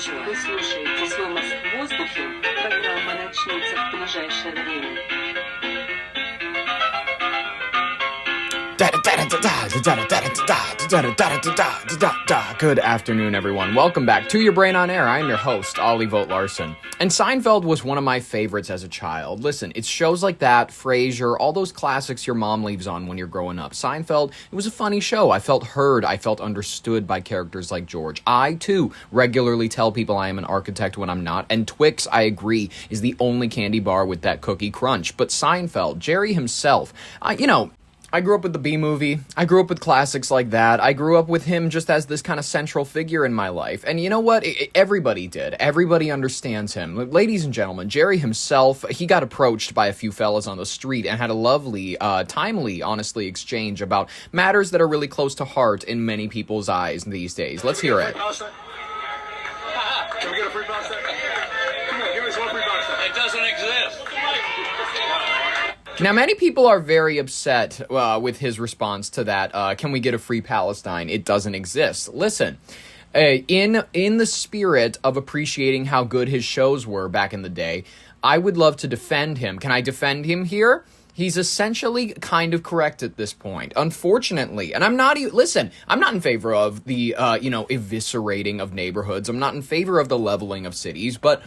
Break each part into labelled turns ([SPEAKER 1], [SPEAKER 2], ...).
[SPEAKER 1] ничего. Вы слушаете «Сломас в воздухе». Программа начнется в ближайшее время.
[SPEAKER 2] Good afternoon, everyone. Welcome back to Your Brain on Air. I'm your host, Ollie Vogt Larson. And Seinfeld was one of my favorites as a child. Listen, it's shows like that, Frasier, all those classics your mom leaves on when you're growing up. Seinfeld, it was a funny show. I felt heard. I felt understood by characters like George. I, too, regularly tell people I am an architect when I'm not. And Twix, I agree, is the only candy bar with that cookie crunch. But Seinfeld, Jerry himself, I grew up with the B-movie. I grew up with classics like that. I grew up with him just as this kind of central figure in my life. And you know what? Everybody did. Everybody understands him. Ladies and gentlemen, Jerry himself, he got approached by a few fellas on the street and had a lovely, timely, honestly, exchange about matters that are really close to heart in many people's eyes these days. Let's hear it.
[SPEAKER 3] Can we get a free pasta? Come on, give us one free pasta. It doesn't exist.
[SPEAKER 2] Now, many people are very upset with his response to that. Can we get a free Palestine? It doesn't exist. Listen, in the spirit of appreciating how good his shows were back in the day, I would love to defend him. Can I defend him here? He's essentially kind of correct at this point, unfortunately. And I'm not in favor of the, eviscerating of neighborhoods. I'm not in favor of the leveling of cities, but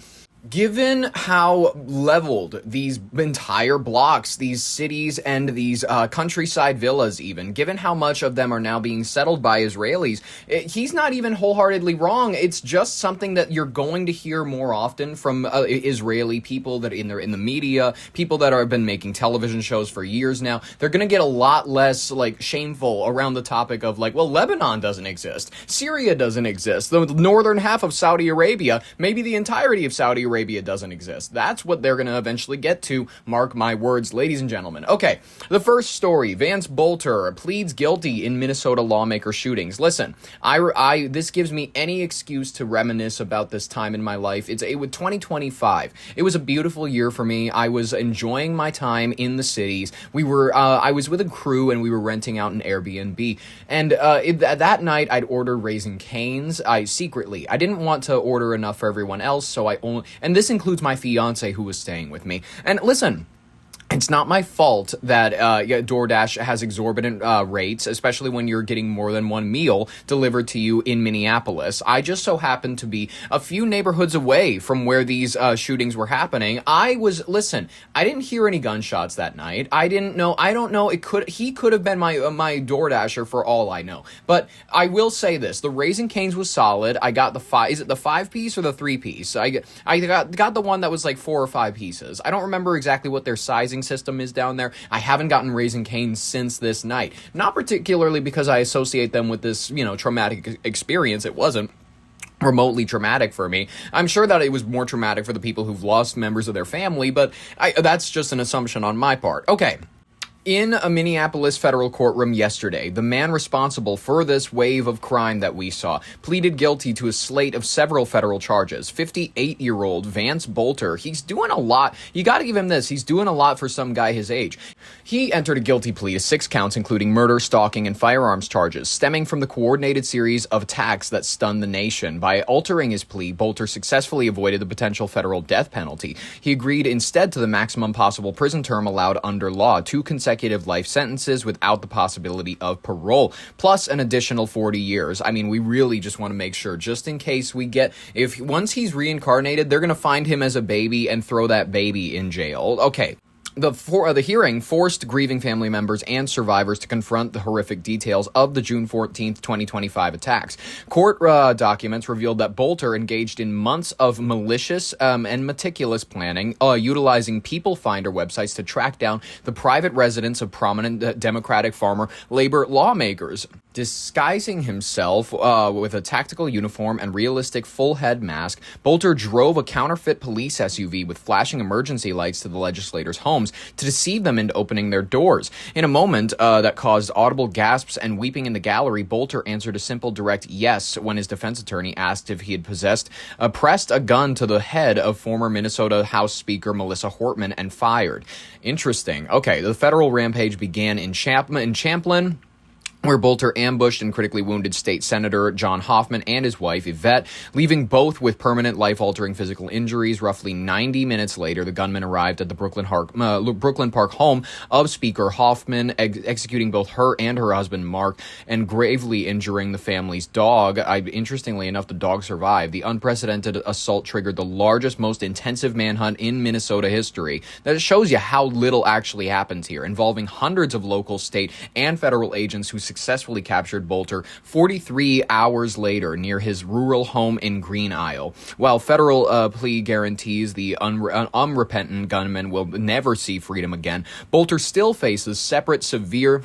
[SPEAKER 2] given how leveled these entire blocks, these cities, and these countryside villas even, given how much of them are now being settled by Israelis, he's not even wholeheartedly wrong. It's just something that you're going to hear more often from Israeli people that in the media, people that have been making television shows for years now. They're going to get a lot less shameful around the topic of Lebanon doesn't exist, Syria doesn't exist, the northern half of Saudi Arabia, maybe the entirety of Saudi Arabia doesn't exist. That's what they're going to eventually get to, mark my words, ladies and gentlemen. Okay, the first story, Vance Boelter pleads guilty in Minnesota lawmaker shootings. Listen, this gives me any excuse to reminisce about this time in my life. It's 2025. It was a beautiful year for me. I was enjoying my time in the cities. I was with a crew and we were renting out an Airbnb. And that night I'd ordered Raising Cane's. I didn't want to order enough for everyone else, so and this includes my fiance who was staying with me. And listen, it's not my fault that DoorDash has exorbitant rates, especially when you're getting more than one meal delivered to you in Minneapolis. I just so happened to be a few neighborhoods away from where these shootings were happening. I didn't hear any gunshots that night. I don't know. He could have been my DoorDasher for all I know. But I will say this: the Raising Cane's was solid. I got is it the 5-piece or the 3-piece? I got the one that was 4 or 5 pieces. I don't remember exactly what their sizing system is down there. I haven't gotten Raising Cane's since this night. Not particularly because I associate them with this, traumatic experience. It wasn't remotely traumatic for me. I'm sure that it was more traumatic for the people who've lost members of their family, but that's just an assumption on my part. Okay. In a Minneapolis federal courtroom yesterday, the man responsible for this wave of crime that we saw pleaded guilty to a slate of several federal charges. 58-year-old Vance Boelter, he's doing a lot. You gotta give him this. He's doing a lot for some guy his age. He entered a guilty plea to 6 counts, including murder, stalking, and firearms charges, stemming from the coordinated series of attacks that stunned the nation. By altering his plea, Boelter successfully avoided the potential federal death penalty. He agreed instead to the maximum possible prison term allowed under law, 2 consecutive life sentences without the possibility of parole, plus an additional 40 years. I mean, we really just want to make sure, just in case once he's reincarnated, they're going to find him as a baby and throw that baby in jail. Okay. The hearing forced grieving family members and survivors to confront the horrific details of the June 14th, 2025 attacks. Court documents revealed that Boelter engaged in months of malicious and meticulous planning, utilizing People Finder websites to track down the private residence of prominent Democratic farmer labor lawmakers. Disguising himself with a tactical uniform and realistic full-head mask, Boelter drove a counterfeit police SUV with flashing emergency lights to the legislators' homes to deceive them into opening their doors. In a moment that caused audible gasps and weeping in the gallery, Boelter answered a simple, direct yes when his defense attorney asked if he had pressed a gun to the head of former Minnesota House Speaker Melissa Hortman and fired. Interesting. Okay, the federal rampage began in Champlin, where Boelter ambushed and critically wounded State Senator John Hoffman and his wife, Yvette, leaving both with permanent life-altering physical injuries. Roughly 90 minutes later, the gunman arrived at the Brooklyn Park home of Speaker Hoffman, executing both her and her husband, Mark, and gravely injuring the family's dog. Interestingly enough, the dog survived. The unprecedented assault triggered the largest, most intensive manhunt in Minnesota history. That shows you how little actually happens here, involving hundreds of local, state, and federal agents who successfully captured Boelter 43 hours later near his rural home in Green Isle. While federal plea guarantees the unrepentant gunman will never see freedom again, Boelter still faces separate severe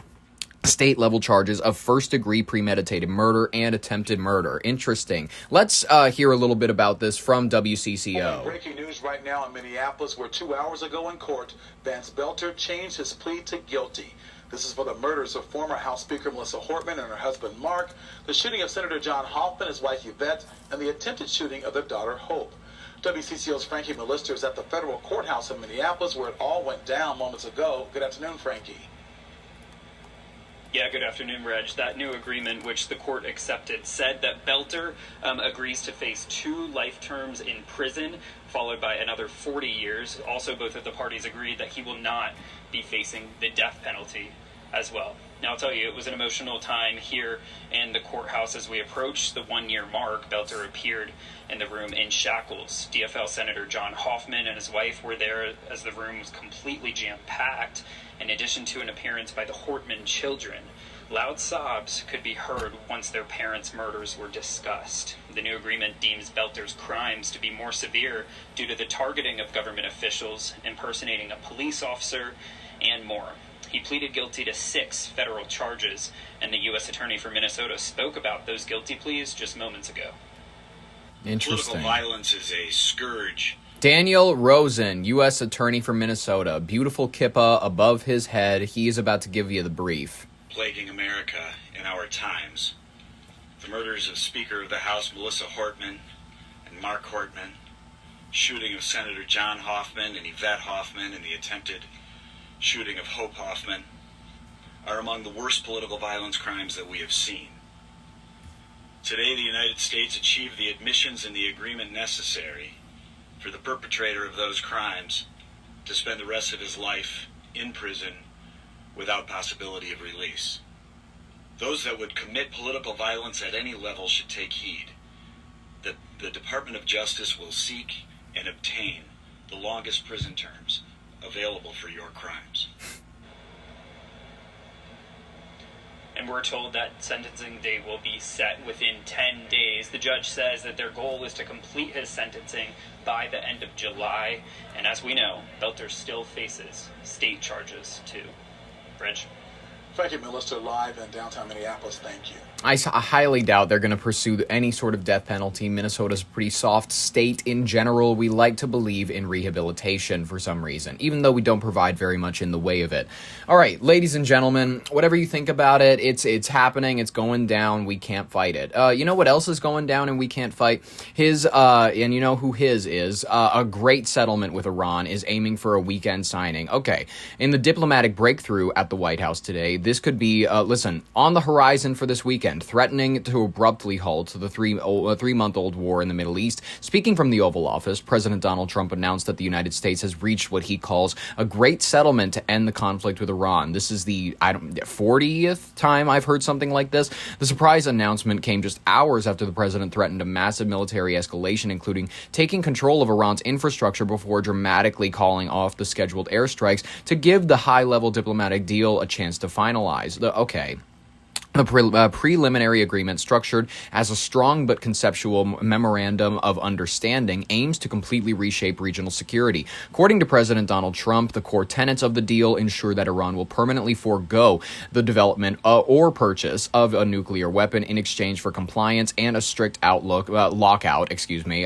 [SPEAKER 2] state-level charges of first-degree premeditated murder and attempted murder. Interesting. Let's hear a little bit about this from WCCO.
[SPEAKER 4] Breaking news right now in Minneapolis, where 2 hours ago in court, Vance Boelter changed his plea to guilty. This is for the murders of former House Speaker Melissa Hortman and her husband Mark, the shooting of Senator John Hoffman, his wife Yvette, and the attempted shooting of their daughter Hope. WCCO's Frankie Mellister is at the federal courthouse in Minneapolis, where it all went down moments ago. Good afternoon, Frankie.
[SPEAKER 5] Yeah, good afternoon, Reg. That new agreement, which the court accepted, said that Boelter agrees to face 2 life terms in prison, followed by another 40 years. Also, both of the parties agreed that he will not be facing the death penalty as well. Now, I'll tell you, it was an emotional time here in the courthouse as we approached the 1-year mark. Boelter appeared in the room in shackles. DFL Senator John Hoffman and his wife were there as the room was completely jam-packed, in addition to an appearance by the Hortman children. Loud sobs could be heard once their parents' murders were discussed. The new agreement deems Boelter's crimes to be more severe due to the targeting of government officials, impersonating a police officer, and more. He pleaded guilty to 6 federal charges, and the U.S. Attorney for Minnesota spoke about those guilty pleas just moments ago.
[SPEAKER 2] Interesting.
[SPEAKER 6] Political violence is a scourge.
[SPEAKER 2] Daniel Rosen, U.S. Attorney for Minnesota. Beautiful kippa above his head. He is about to give you the brief.
[SPEAKER 6] Plaguing America in our times. The murders of Speaker of the House Melissa Hortman and Mark Hortman, shooting of Senator John Hoffman and Yvette Hoffman, and the attempted shooting of Hope Hoffman are among the worst political violence crimes that we have seen. Today, the United States achieved the admissions and the agreement necessary for the perpetrator of those crimes to spend the rest of his life in prison without possibility of release. Those that would commit political violence at any level should take heed. The Department of Justice will seek and obtain the longest prison terms available for your crimes.
[SPEAKER 5] And we're told that sentencing date will be set within 10 days. The judge says that their goal is to complete his sentencing by the end of July. And as we know, Boelter still faces state charges too. Bridge.
[SPEAKER 4] Frankie Mellister live in downtown Minneapolis. Thank you.
[SPEAKER 2] I highly doubt they're going to pursue any sort of death penalty. Minnesota's a pretty soft state in general. We like to believe in rehabilitation for some reason, even though we don't provide very much in the way of it. All right, ladies and gentlemen, whatever you think about it, it's happening. It's going down. We can't fight it. You know what else is going down and we can't fight? And you know who his is? A great settlement with Iran is aiming for a weekend signing. Okay, in the diplomatic breakthrough at the White House today, this could be, on the horizon for this weekend, threatening to abruptly halt the three-month-old war in the Middle East. Speaking from the Oval Office, President Donald Trump announced that the United States has reached what he calls a great settlement to end the conflict with Iran. This is the 40th time I've heard something like this. The surprise announcement came just hours after the president threatened a massive military escalation, including taking control of Iran's infrastructure before dramatically calling off the scheduled airstrikes to give the high-level diplomatic deal a chance to finalize. The preliminary agreement, structured as a strong but conceptual memorandum of understanding, aims to completely reshape regional security. According to President Donald Trump, the core tenets of the deal ensure that Iran will permanently forego the development or purchase of a nuclear weapon in exchange for compliance and a strict lockout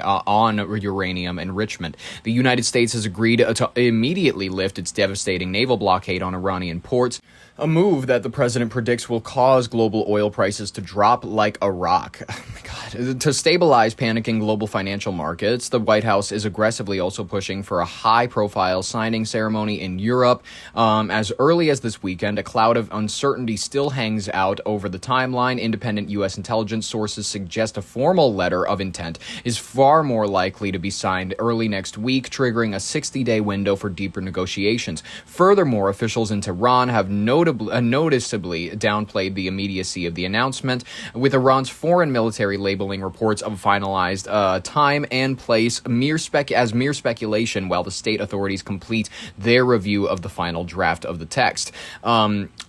[SPEAKER 2] on uranium enrichment. The United States has agreed to immediately lift its devastating naval blockade on Iranian ports, a move that the president predicts will cause global oil prices to drop like a rock. Oh my God. To stabilize panicking global financial markets, the White House is aggressively also pushing for a high-profile signing ceremony in Europe. As early as this weekend, a cloud of uncertainty still hangs out over the timeline. Independent U.S. intelligence sources suggest a formal letter of intent is far more likely to be signed early next week, triggering a 60-day window for deeper negotiations. Furthermore, officials in Tehran have noticeably downplayed the immediacy of the announcement, with Iran's foreign military labeling reports of finalized time and place mere speculation, while the state authorities complete their review of the final draft of the text.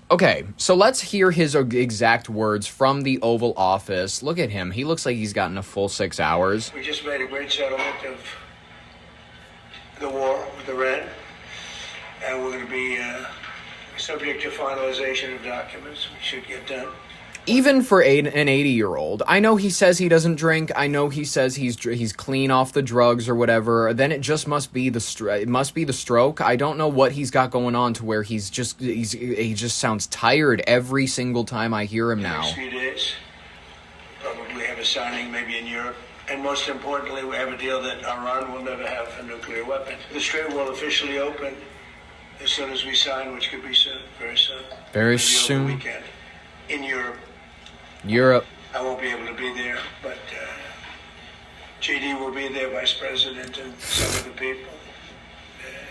[SPEAKER 2] Okay, so let's hear his exact words from the Oval Office. Look at him. He looks like he's gotten a full 6 hours.
[SPEAKER 7] We just made a great settlement of the war with Iran, and we're going to be subject to finalization of documents. We should get done.
[SPEAKER 2] Even for an 80-year-old, I know he says he doesn't drink. I know he says he's clean off the drugs or whatever. Then it just must be the stroke. I don't know what he's got going on to where he just sounds tired every single time I hear him now.
[SPEAKER 7] Next few days, probably have a signing maybe in Europe, and most importantly, we have a deal that Iran will never have a nuclear weapon. The strait will officially open as soon as we sign, which could be soon, very soon.
[SPEAKER 2] Very
[SPEAKER 7] Maybe
[SPEAKER 2] soon.
[SPEAKER 7] over the weekend in Europe. I won't be able to be there, but JD will be there, Vice President, and some of the people.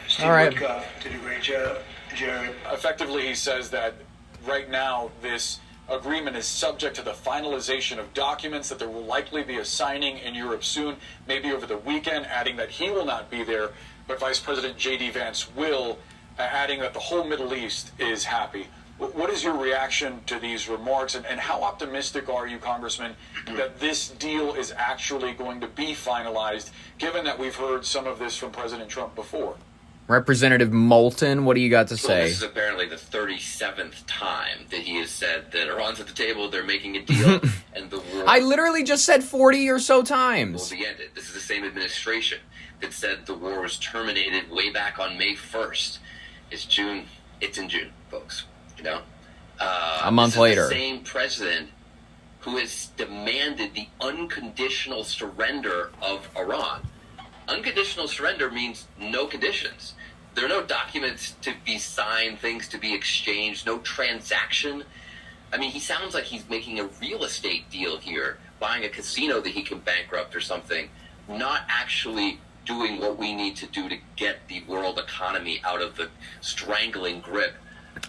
[SPEAKER 7] Steve
[SPEAKER 2] All right.
[SPEAKER 7] Woodcock did a great job. Jared.
[SPEAKER 3] Effectively, he says that right now this agreement is subject to the finalization of documents, that there will likely be a signing in Europe soon, maybe over the weekend, adding that he will not be there, but Vice President J.D. Vance will, adding that the whole Middle East is happy. What is your reaction to these remarks, and how optimistic are you, Congressman, that this deal is actually going to be finalized, given that we've heard some of this from President Trump before?
[SPEAKER 2] Representative Moulton, what do you got to say?
[SPEAKER 8] This is apparently the 37th time that he has said that Iran's at the table, they're making a deal, and the war
[SPEAKER 2] I literally just said 40 or so times.
[SPEAKER 8] will be ended. This is the same administration that said the war was terminated way back on May 1st. It's in June, folks. You know,
[SPEAKER 2] a month later.
[SPEAKER 8] The same president who has demanded the unconditional surrender of Iran. Unconditional surrender means no conditions. There are no documents to be signed, things to be exchanged, no transaction. I mean, he sounds like he's making a real estate deal here, buying a casino that he can bankrupt or something, not actually doing what we need to do to get the world economy out of the strangling grip.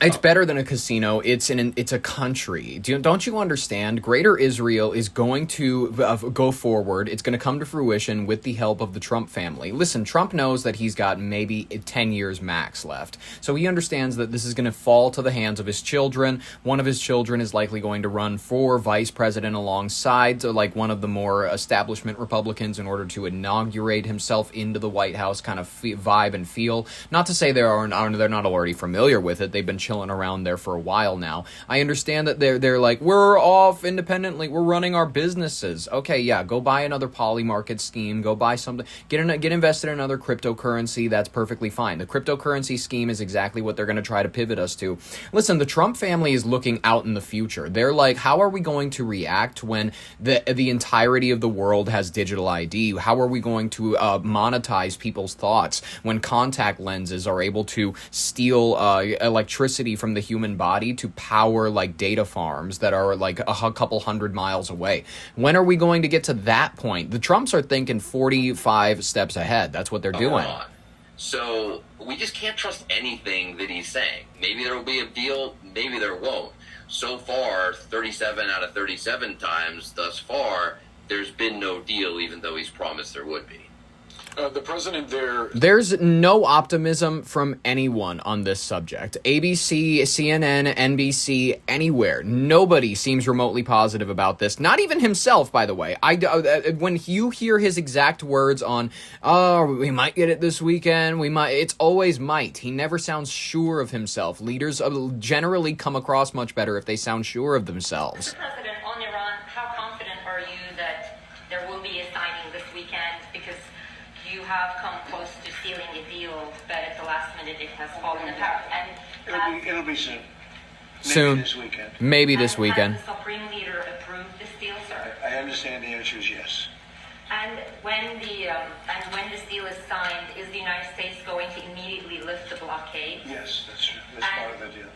[SPEAKER 2] It's better than a casino. It's a country. Don't you understand? Greater Israel is going to go forward. It's going to come to fruition with the help of the Trump family. Listen, Trump knows that he's got maybe 10 years max left. So he understands that this is going to fall to the hands of his children. One of his children is likely going to run for vice president alongside like one of the more establishment Republicans in order to inaugurate himself into the White House kind of vibe and feel. Not to say they're not already familiar with it. They've been chilling around there for a while now. I understand that they're like, we're off independently, we're running our businesses. Okay, yeah, go buy another poly market scheme, go buy something, get invested in another cryptocurrency. That's perfectly fine. The cryptocurrency scheme is exactly what they're going to try to pivot us to. Listen, the Trump family is looking out in the future. They're like, how are we going to react when the entirety of the world has digital ID? How are we going to monetize people's thoughts when contact lenses are able to steal electricity from the human body to power like data farms that are like a couple 100 miles away? When are we going to get to that point? The Trumps are thinking 45 steps ahead. That's what they're doing.
[SPEAKER 8] So we just can't trust anything that he's saying. Maybe there will be a deal, maybe there won't. So far, 37 out of 37 times thus far, there's been no deal, even though he's promised there would be.
[SPEAKER 3] The president there...
[SPEAKER 2] There's no optimism from anyone on this subject. ABC, CNN, NBC, anywhere. Nobody seems remotely positive about this. Not even himself, by the way. When you hear his exact words on, we might get it this weekend, it's always might. He never sounds sure of himself. Leaders generally come across much better if they sound sure of themselves.
[SPEAKER 9] Mr. President, on Iran, how confident are you that there will be a signing this weekend? Because you have come close to sealing a deal, but at the last minute it has fallen apart. And
[SPEAKER 7] It'll be soon.
[SPEAKER 2] Soon.
[SPEAKER 7] This weekend.
[SPEAKER 2] Maybe this
[SPEAKER 9] And
[SPEAKER 2] weekend.
[SPEAKER 9] Has the Supreme Leader approved this deal, sir?
[SPEAKER 7] I understand the answer is yes.
[SPEAKER 9] And when this deal is signed, is the United States going to immediately lift the blockade?
[SPEAKER 7] Yes, that's true. That's part of the deal.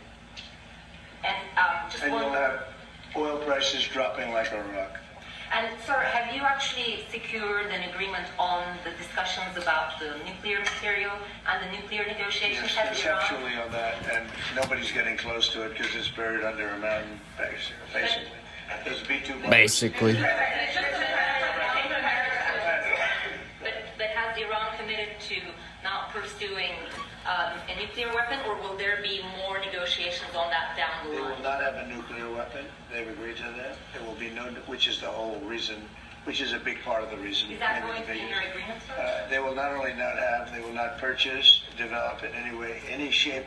[SPEAKER 9] And just
[SPEAKER 7] And
[SPEAKER 9] one.
[SPEAKER 7] you'll have oil prices dropping like a rock.
[SPEAKER 9] And sir, have you actually secured an agreement on the discussions about the nuclear material and the nuclear negotiations?
[SPEAKER 7] Yes,
[SPEAKER 9] Has Iran-
[SPEAKER 7] conceptually on that, and nobody's getting close to it because it's buried under a mountain, basically. There's B2.
[SPEAKER 2] Basically.
[SPEAKER 9] But has Iran committed to not pursuing a nuclear weapon, or will there be more negotiations on that down the
[SPEAKER 7] They
[SPEAKER 9] line?
[SPEAKER 7] will not have a nuclear weapon. They've agreed to that. There will be no, which is the whole reason, which is a big part of the reason.
[SPEAKER 9] Is that
[SPEAKER 7] maybe
[SPEAKER 9] going
[SPEAKER 7] the
[SPEAKER 9] to be in
[SPEAKER 7] biggest.
[SPEAKER 9] your agreement, sir?
[SPEAKER 7] They will not only not have, they will not purchase, develop in any way, any shape,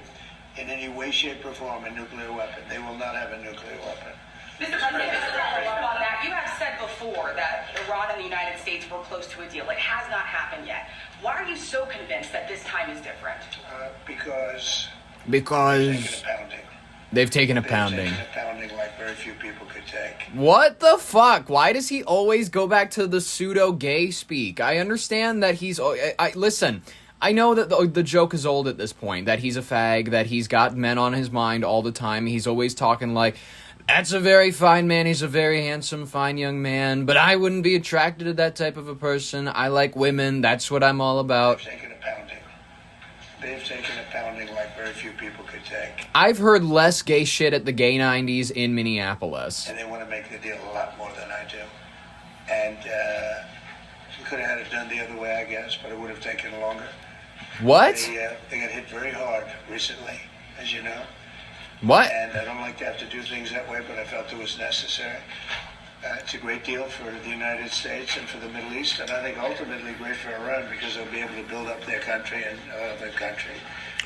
[SPEAKER 7] in any way, shape, or form a nuclear weapon. They will not have a nuclear weapon.
[SPEAKER 10] Mr. President, just to follow up on that, you have said before that Iran and the United States were close to a deal. It has not happened yet. Why are you so convinced that this time is different?
[SPEAKER 7] Because
[SPEAKER 2] They've taken a
[SPEAKER 7] they've
[SPEAKER 2] pounding.
[SPEAKER 7] taken a pounding like very few people could take.
[SPEAKER 2] What the fuck? Why does he always go back to the pseudo-gay speak? I understand that he's... listen, I know that the joke is old at this point, that he's a fag, that he's got men on his mind all the time. He's always talking like, that's a very fine man, he's a very handsome, fine young man, but I wouldn't be attracted to that type of a person. I like women, that's what I'm all about.
[SPEAKER 7] They've taken a pounding. They've taken a pounding like very few people could take.
[SPEAKER 2] I've heard less gay shit at the gay 90s in Minneapolis.
[SPEAKER 7] And they want to make the deal a lot more than I do. And we could have had it done the other way, I guess, but it would have taken longer.
[SPEAKER 2] What?
[SPEAKER 7] They got hit very hard recently, as you know.
[SPEAKER 2] What?
[SPEAKER 7] And I don't like to have to do things that way, but I felt it was necessary. It's a great deal for the United States and for the Middle East, and I think ultimately great for Iran because they'll be able to build up their country and their country.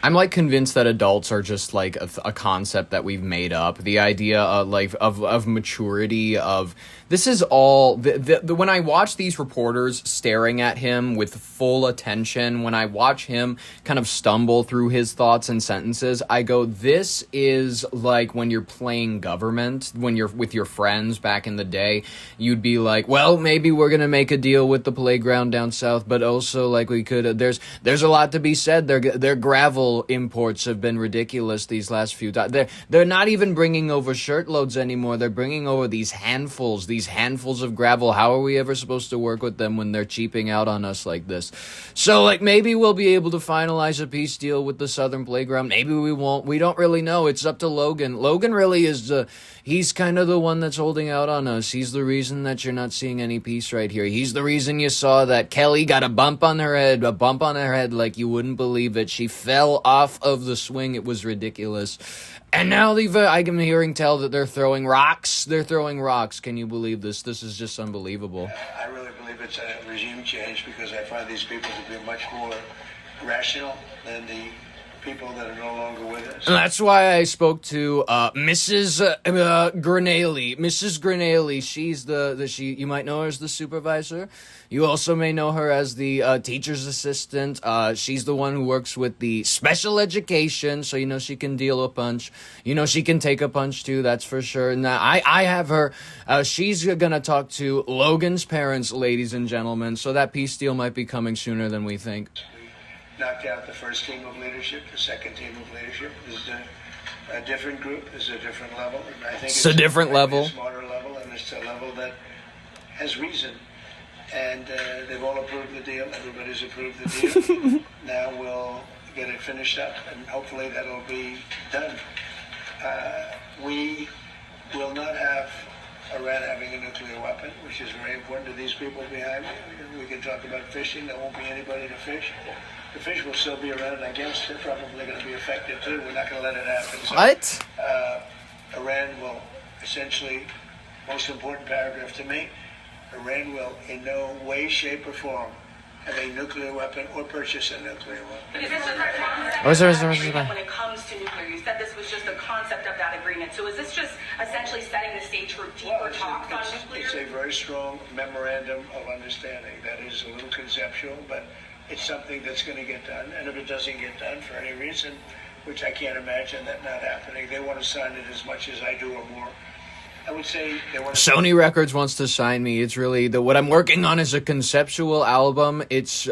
[SPEAKER 2] I'm like convinced that adults are just like a concept that we've made up. The idea of maturity, of this is all when I watch these reporters staring at him with full attention, when I watch him kind of stumble through his thoughts and sentences, I go, this is like when you're playing government, when you're with your friends back in the day, you'd be like, well, maybe we're going to make a deal with the playground down south, but also like we could, there's a lot to be said. Their gravel imports have been ridiculous these last few times. They're not even bringing over shirtloads anymore. They're bringing over these handfuls of gravel. How are we ever supposed to work with them when they're cheaping out on us like this? So like maybe we'll be able to finalize a peace deal with the Southern Playground. Maybe we won't. We don't really know. It's up to Logan. Logan really is he's kind of the one that's holding out on us. He's the reason that you're not seeing any peace right here. He's the reason you saw that Kelly got a bump on her head like you wouldn't believe it. She fell off of the swing. It was ridiculous. And now I'm hearing tell that they're throwing rocks. They're throwing rocks. Can you believe this? This is just unbelievable.
[SPEAKER 7] I really believe it's a regime change because I find these people to be much more rational than the people that are no longer with us.
[SPEAKER 2] And that's why I spoke to Mrs. Granelli. Mrs. Granelli, she's you might know her as the supervisor. You also may know her as the teacher's assistant. She's the one who works with the special education, so you know she can deal a punch. You know she can take a punch too, that's for sure. Now, I have her. She's gonna talk to Logan's parents, ladies and gentlemen, so that peace deal might be coming sooner than we think.
[SPEAKER 7] Knocked out the first team of leadership, the second team of leadership. This is a different group. This is a different level. And I think
[SPEAKER 2] It's a different level.
[SPEAKER 7] A smarter level, and it's a level that has reason. And they've all approved the deal. Everybody's approved the deal. Now we'll get it finished up, and hopefully that'll be done. We will not have Iran having a nuclear weapon, which is very important to these people behind me. We can talk about fishing. There won't be anybody to fish. The fish will still be around, and I guess they're probably going to be affected too. We're not going to let it happen. So,
[SPEAKER 2] What?
[SPEAKER 7] Iran will essentially, most important paragraph to me, Iran will in no way, shape, or form have a nuclear weapon or purchase a nuclear weapon.
[SPEAKER 10] Is this just a concept
[SPEAKER 2] Oh, sorry.
[SPEAKER 10] when it comes to nuclear? You said this was just a concept of that agreement. So is this just essentially setting the stage for deeper talks on nuclear?
[SPEAKER 7] It's a very strong memorandum of understanding. That is a little conceptual, but it's something that's going to get done. And if it doesn't get done for any reason, which I can't imagine that not happening. They want to sign it as much as I do or more. I would say they want to.
[SPEAKER 2] Sony Records wants to sign me. It's really what I'm working on is a conceptual album. It's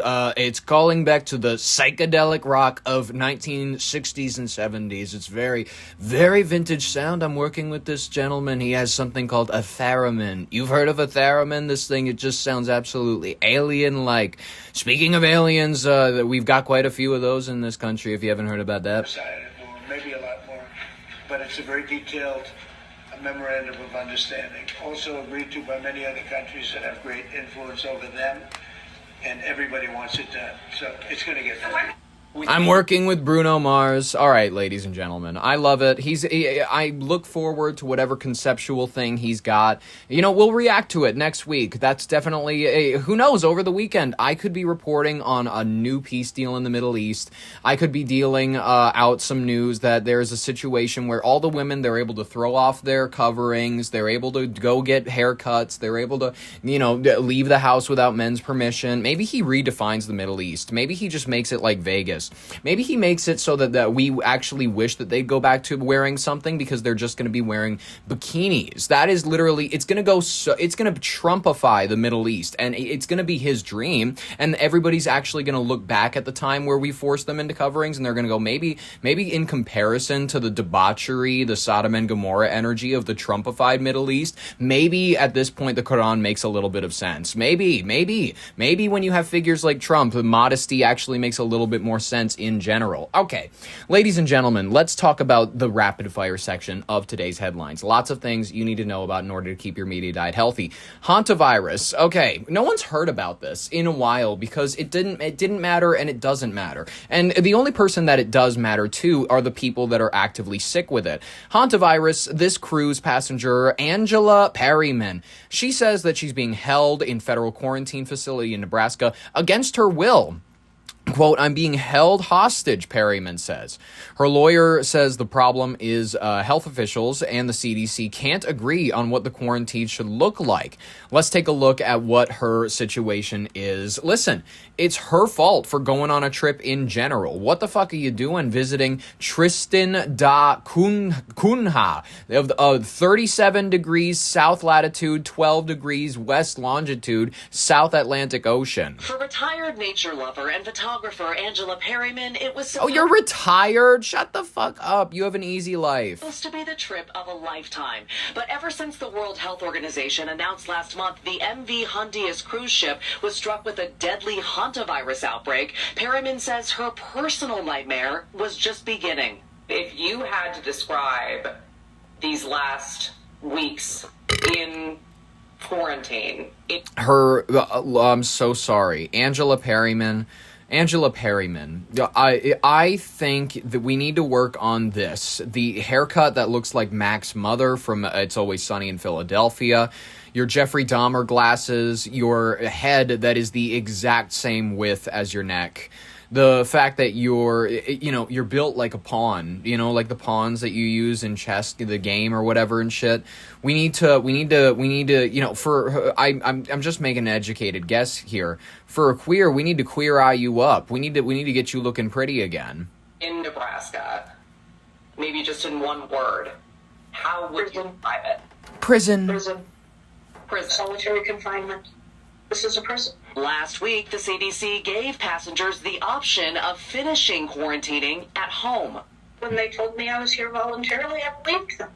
[SPEAKER 2] calling back to the psychedelic rock of 1960s and 70s. It's very, very vintage sound. I'm working with this gentleman. He has something called a theremin. You've heard of a theremin? This thing, it just sounds absolutely alien-like. Speaking of aliens, we've got quite a few of those in this country. If you haven't heard about that,
[SPEAKER 7] maybe a lot more, but it's a very detailed memorandum of understanding, also agreed to by many other countries that have great influence over them, and everybody wants it done. So it's going to get done.
[SPEAKER 2] I'm working with Bruno Mars. All right, ladies and gentlemen, I love it. I look forward to whatever conceptual thing he's got. You know, we'll react to it next week. That's definitely who knows, over the weekend I could be reporting on a new peace deal in the Middle East. I could be dealing out some news that there's a situation where all the women, they're able to throw off their coverings, they're able to go get haircuts, they're able to, leave the house without men's permission. Maybe he redefines the Middle East. Maybe he just makes it like Vegas. Maybe he makes it so that we actually wish that they'd go back to wearing something because they're just going to be wearing bikinis. That is literally, it's going to Trumpify the Middle East, and it's going to be his dream, and everybody's actually going to look back at the time where we forced them into coverings, and they're going to go, maybe in comparison to the debauchery, the Sodom and Gomorrah energy of the Trumpified Middle East, maybe at this point the Quran makes a little bit of sense. Maybe when you have figures like Trump, the modesty actually makes a little bit more sense in general. Okay, ladies and gentlemen, let's talk about the rapid fire section of today's headlines. Lots of things you need to know about in order to keep your media diet healthy. Hantavirus. Okay, no one's heard about this in a while because it didn't matter and it doesn't matter. And the only person that it does matter to are the people that are actively sick with it. Hantavirus, this cruise passenger, Angela Perryman, she says that she's being held in federal quarantine facility in Nebraska against her will. Quote, I'm being held hostage, Perryman says. Her lawyer says the problem is health officials and the CDC can't agree on what the quarantine should look like. Let's take a look at what her situation is. Listen, it's her fault for going on a trip in general. What the fuck are you doing visiting Tristan da Cunha of 37 degrees south latitude, 12 degrees west longitude, South Atlantic Ocean?
[SPEAKER 11] For retired nature lover and photographer Angela Perryman, it was
[SPEAKER 2] Oh, you're retired? Shut the fuck up. You have an easy life.
[SPEAKER 11] supposed to be the trip of a lifetime. But ever since the World Health Organization announced last month the MV Hondias cruise ship was struck with a deadly hantavirus outbreak, Perryman says her personal nightmare was just beginning.
[SPEAKER 12] If you had to describe these last weeks in quarantine,
[SPEAKER 2] I'm so sorry. Angela Perryman, I think that we need to work on this. The haircut that looks like Mac's mother from It's Always Sunny in Philadelphia, your Jeffrey Dahmer glasses, your head that is the exact same width as your neck. The fact that you're built like a pawn, like the pawns that you use in chess, the game or whatever and shit. We need to, I'm just making an educated guess here. For a queer, we need to queer eye you up. We need to get you looking pretty again.
[SPEAKER 12] in Nebraska, maybe just in one word, how would you describe it?
[SPEAKER 2] Prison.
[SPEAKER 13] Solitary confinement. This is a prison.
[SPEAKER 11] Last week, the CDC gave passengers the option of finishing quarantining at home.
[SPEAKER 13] When they told me I was here voluntarily, I believed them.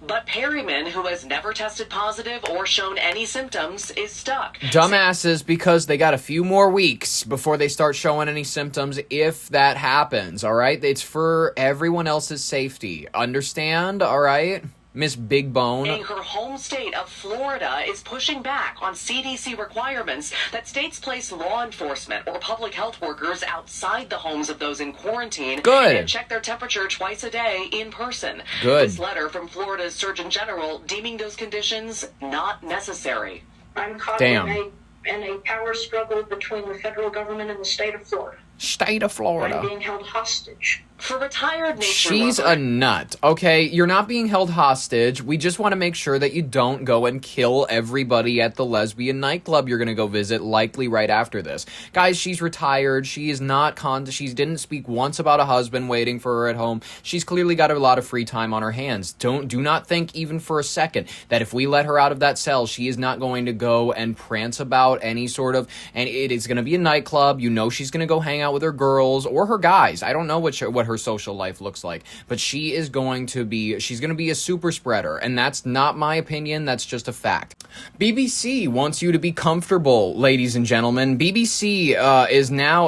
[SPEAKER 11] But Perryman, who has never tested positive or shown any symptoms, is stuck.
[SPEAKER 2] Dumbasses, because they got a few more weeks before they start showing any symptoms, if that happens, all right? It's for everyone else's safety. Understand, all right? Miss Big Bone.
[SPEAKER 11] Her home state of Florida is pushing back on CDC requirements that states place law enforcement or public health workers outside the homes of those in quarantine.
[SPEAKER 2] Good.
[SPEAKER 11] And check their temperature twice a day in person.
[SPEAKER 2] Good.
[SPEAKER 11] This letter from Florida's Surgeon General deeming those conditions not necessary.
[SPEAKER 13] I'm caught
[SPEAKER 2] Damn.
[SPEAKER 13] in a power struggle between the federal government and the state of Florida.
[SPEAKER 2] State of Florida.
[SPEAKER 13] I'm being held hostage.
[SPEAKER 11] For retired nature
[SPEAKER 2] She's a nut, okay? You're not being held hostage. We just want to make sure that you don't go and kill everybody at the lesbian nightclub you're going to go visit, likely right after this. Guys, she's retired. She is not she didn't speak once about a husband waiting for her at home. She's clearly got a lot of free time on her hands. Do not think even for a second that if we let her out of that cell, she is not going to go and prance about any sort of, and it is going to be a nightclub. You know she's going to go hang out with her girls or her guys. I don't know what her social life looks like, but she's going to be a super spreader, and that's not my opinion, that's just a fact. BBC wants you to be comfortable, ladies and gentlemen. BBC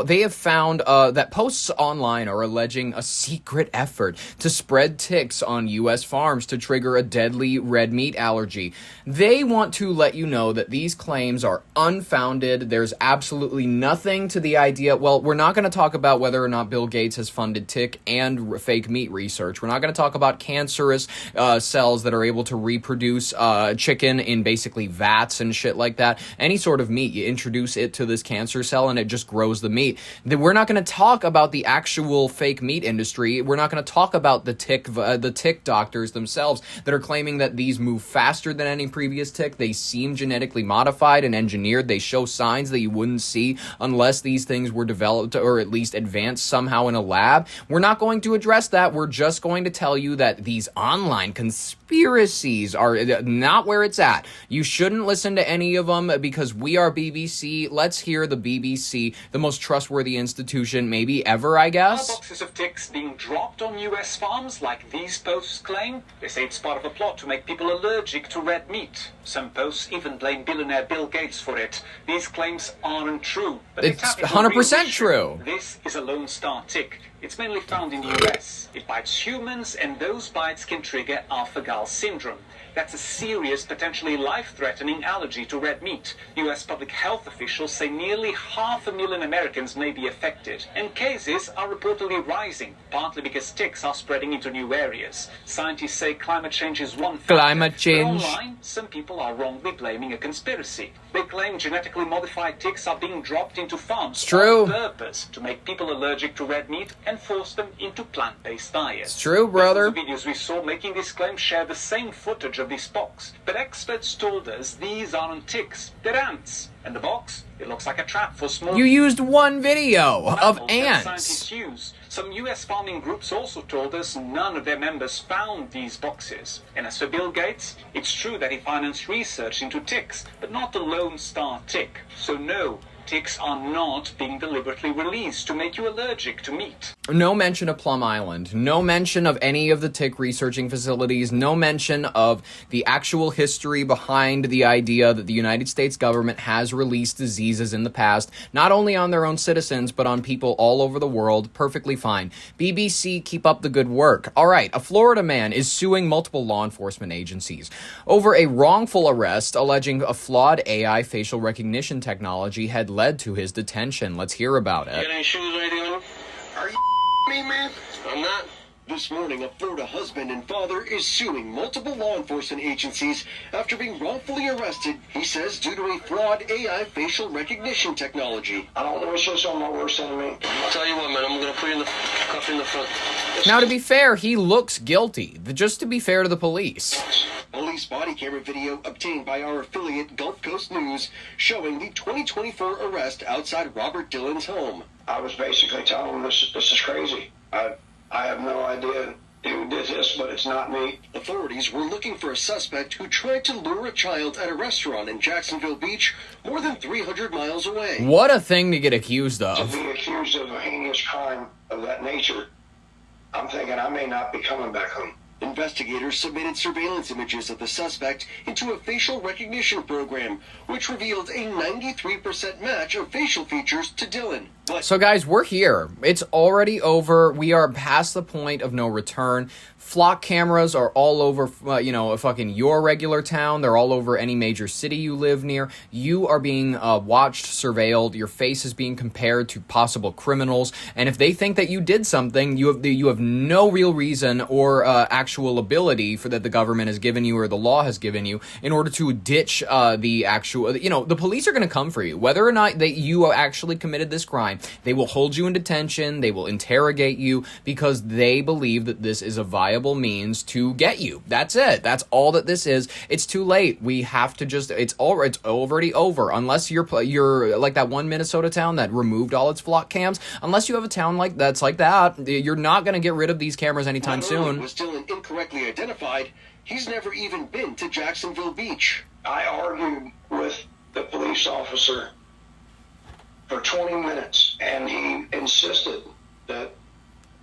[SPEAKER 2] they have found that posts online are alleging a secret effort to spread ticks on U.S. farms to trigger a deadly red meat allergy. They want to let you know that these claims are unfounded. There's absolutely nothing to the idea. Well, we're not going to talk about whether or not Bill Gates has funded tick and fake meat research. We're not going to talk about cancerous cells that are able to reproduce chicken in basically vats and shit like that. Any sort of meat, you introduce it to this cancer cell and it just grows the meat. We're not going to talk about the actual fake meat industry. We're not going to talk about the tick doctors themselves that are claiming that these move faster than any previous tick. They seem genetically modified and engineered. They show signs that you wouldn't see unless these things were developed or at least advanced somehow in a lab. We're not going to address that. We're just going to tell you that these online conspiracies are not where it's at. You shouldn't listen to any of them because we are BBC. Let's hear the BBC, the most trustworthy institution maybe ever, I guess.
[SPEAKER 3] Are boxes of ticks being dropped on U.S. farms like these posts claim? They say it's part of a plot to make people allergic to red meat. Some posts even blame billionaire Bill Gates for it. These claims aren't true. But
[SPEAKER 2] It's 100% true.
[SPEAKER 3] This is a Lone Star tick. It's mainly found in the US. It bites humans, and those bites can trigger alpha-gal syndrome. That's a serious, potentially life-threatening allergy to red meat. US public health officials say nearly 500,000 Americans may be affected, and cases are reportedly rising, partly because ticks are spreading into new areas. Scientists say climate change is one factor.
[SPEAKER 2] Climate change.
[SPEAKER 3] But online, some people are wrongly blaming a conspiracy. They claim genetically modified ticks are being dropped into farms
[SPEAKER 2] It's true.
[SPEAKER 3] on purpose to make people allergic to red meat and force them into plant-based diets.
[SPEAKER 2] It's true, brother.
[SPEAKER 3] The videos we saw making this claim share the same footage of this box, but experts told us these aren't ticks, they're ants. And the box, it looks like a trap for small...
[SPEAKER 2] You used one video of
[SPEAKER 3] that
[SPEAKER 2] ants.
[SPEAKER 3] Scientists use. Some US farming groups also told us none of their members found these boxes. And as for Bill Gates, it's true that he financed research into ticks, but not the Lone Star tick. So no, ticks are not being deliberately released to make you allergic to meat.
[SPEAKER 2] No mention of Plum Island. No mention of any of the tick researching facilities. No mention of the actual history behind the idea that the United States government has released diseases in the past, not only on their own citizens, but on people all over the world. Perfectly fine. BBC, keep up the good work. All right, a Florida man is suing multiple law enforcement agencies over a wrongful arrest alleging a flawed AI facial recognition technology had led to his detention. Let's hear about it.
[SPEAKER 7] Got any shoes or anything on? Are you me, man? I'm not.
[SPEAKER 14] This morning, a Florida husband and father is suing multiple law enforcement agencies after being wrongfully arrested, he says, due to a flawed AI facial recognition technology.
[SPEAKER 7] I don't want to show some of my worst enemy. I'll tell you what, man, I'm going to put you in the cuff in the front.
[SPEAKER 2] Now, to be fair, he looks guilty. Just to be fair to the police.
[SPEAKER 14] Police body camera video obtained by our affiliate Gulf Coast News showing the 2024 arrest outside Robert Dillon's home.
[SPEAKER 7] I was basically telling him this is crazy. I have no idea who did this, but it's not me.
[SPEAKER 14] Authorities were looking for a suspect who tried to lure a child at a restaurant in Jacksonville Beach, more than 300 miles away.
[SPEAKER 2] What a thing to get accused
[SPEAKER 7] To
[SPEAKER 2] of.
[SPEAKER 7] be accused of a heinous crime of that nature, I'm thinking I may not be coming back home.
[SPEAKER 14] Investigators submitted surveillance images of the suspect into a facial recognition program, which revealed a 93% match of facial features to Dillon. But
[SPEAKER 2] So, guys, we're here. It's already over. We are past the point of no return. Flock cameras are all over, fucking your regular town. They're all over any major city you live near. You are being watched, surveilled. Your face is being compared to possible criminals. And if they think that you did something, you have no real reason or actual ability for that the government has given you or the law has given you in order to ditch the actual. The police are going to come for you, whether or not that you actually committed this crime. crime. They will hold you in detention. They will interrogate you because they believe that this is a viable means to get you. That's it. That's all that this is. It's too late. We have to just, it's already over. Unless you're like that one Minnesota town that removed all its flock cams. Unless you have a town like that's like that, you're not going to get rid of these cameras anytime soon.
[SPEAKER 14] Was still incorrectly identified. He's never even been to Jacksonville Beach.
[SPEAKER 7] I argued with the police officer for 20 minutes, and he insisted that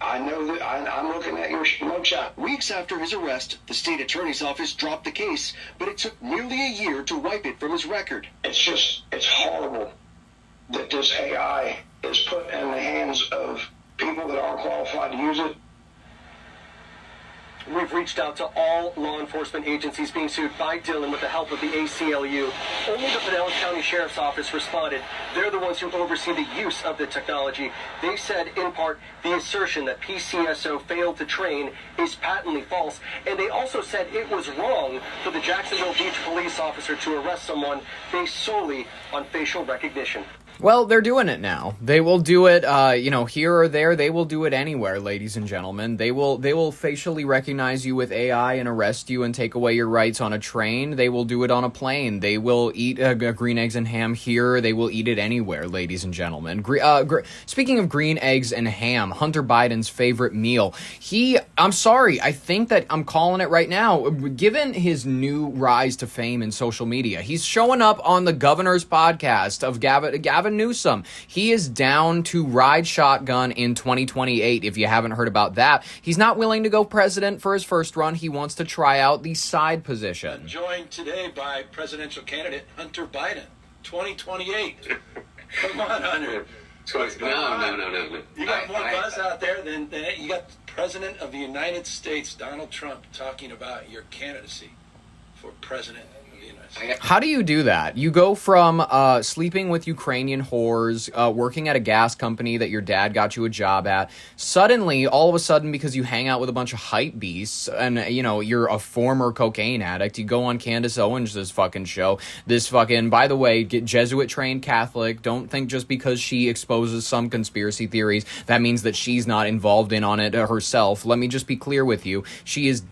[SPEAKER 7] I know that I'm looking at your mugshot.
[SPEAKER 14] Weeks after his arrest, the state attorney's office dropped the case, but it took nearly a year to wipe it from his record.
[SPEAKER 7] It's horrible that this AI is put in the hands of people that aren't qualified to use it.
[SPEAKER 15] We've reached out to all law enforcement agencies being sued by Dylan with the help of the ACLU. Only the Pinellas County Sheriff's Office responded. They're the ones who oversee the use of the technology. They said, in part, the assertion that PCSO failed to train is patently false. And they also said it was wrong for the Jacksonville Beach police officer to arrest someone based solely on facial recognition.
[SPEAKER 2] Well, they're doing it now. They will do it, here or there. They will do it anywhere, ladies and gentlemen. They will facially recognize you with AI and arrest you and take away your rights on a train. They will do it on a plane. They will eat green eggs and ham here. They will eat it anywhere, ladies and gentlemen. Speaking of green eggs and ham, Hunter Biden's favorite meal. I'm sorry, I think that I'm calling it right now. Given his new rise to fame in social media, he's showing up on the governor's podcast of Gavin Newsom. He is down to ride shotgun in 2028, if you haven't heard about that. He's not willing to go president for his first run. He wants to try out the side position.
[SPEAKER 16] Joined today by presidential candidate Hunter Biden, 2028. Come on, Hunter.
[SPEAKER 6] No.
[SPEAKER 16] You got more buzz out there than you got the President of the United States, Donald Trump, talking about your candidacy for president.
[SPEAKER 2] How do you do that? You go from sleeping with Ukrainian whores, working at a gas company that your dad got you a job at. Suddenly, all of a sudden, because you hang out with a bunch of hype beasts and, you're a former cocaine addict, you go on Candace Owens' fucking show. This fucking, by the way, Jesuit-trained Catholic. Don't think just because she exposes some conspiracy theories, that means that she's not involved in on it herself. Let me just be clear with you. She is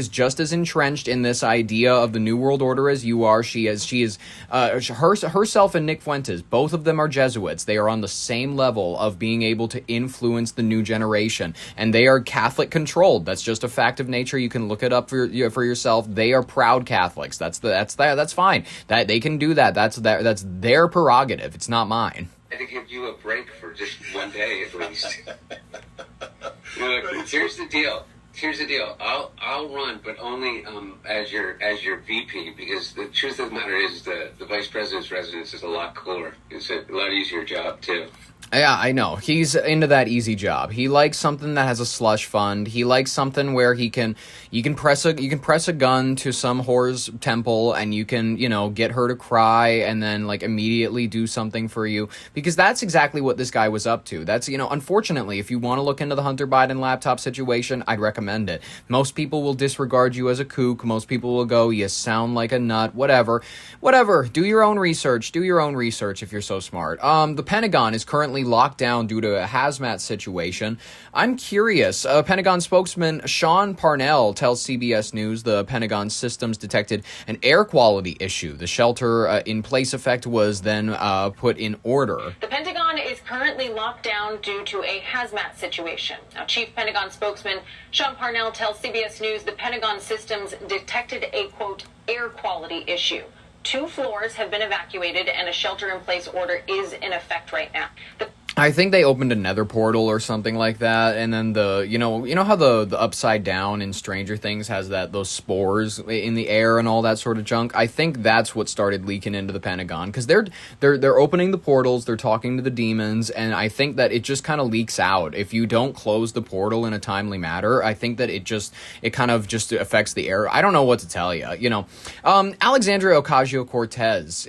[SPEAKER 2] just as entrenched in this idea of the New World Order as you are. She is herself and Nick Fuentes, both of them are Jesuits. They are on the same level of being able to influence the new generation, and they are Catholic controlled. That's just a fact of nature. You can look it up for yourself. They are proud Catholics. That's fine. That they can do that. That's their prerogative. It's not mine.
[SPEAKER 17] I had to give you a break for just one day at least. Look, here's the deal. I'll run, but only as your VP, because the truth of the matter is the vice president's residence is a lot cooler. It's a lot easier job too.
[SPEAKER 2] Yeah, I know. He's into that easy job. He likes something that has a slush fund. He likes something where you can press a gun to some whore's temple and you can, get her to cry and then immediately do something for you, because that's exactly what this guy was up to. That's, unfortunately, if you want to look into the Hunter Biden laptop situation, I'd recommend it. Most people will disregard you as a kook. Most people will go, you sound like a nut, whatever. Do your own research if you're so smart. The Pentagon is currently locked down due to a hazmat situation. I'm curious. Pentagon spokesman Sean Parnell tells CBS News the Pentagon systems detected an air quality issue. The shelter-in-place effect was then put in order.
[SPEAKER 18] The Pentagon is currently locked down due to a hazmat situation. Now, Chief Pentagon spokesman Sean Parnell tells CBS News the Pentagon systems detected a, quote, air quality issue. 2 floors have been evacuated and a shelter-in-place order is in effect right now.
[SPEAKER 2] I think they opened a nether portal or something like that, and then you know how the Upside Down in Stranger Things has those spores in the air and all that sort of junk. I think that's what started leaking into the Pentagon, because they're opening the portals, they're talking to the demons, and I think that it just kind of leaks out if you don't close the portal in a timely manner. I think that it kind of just affects the air. I don't know what to tell you. Alexandria Ocasio-Cortez,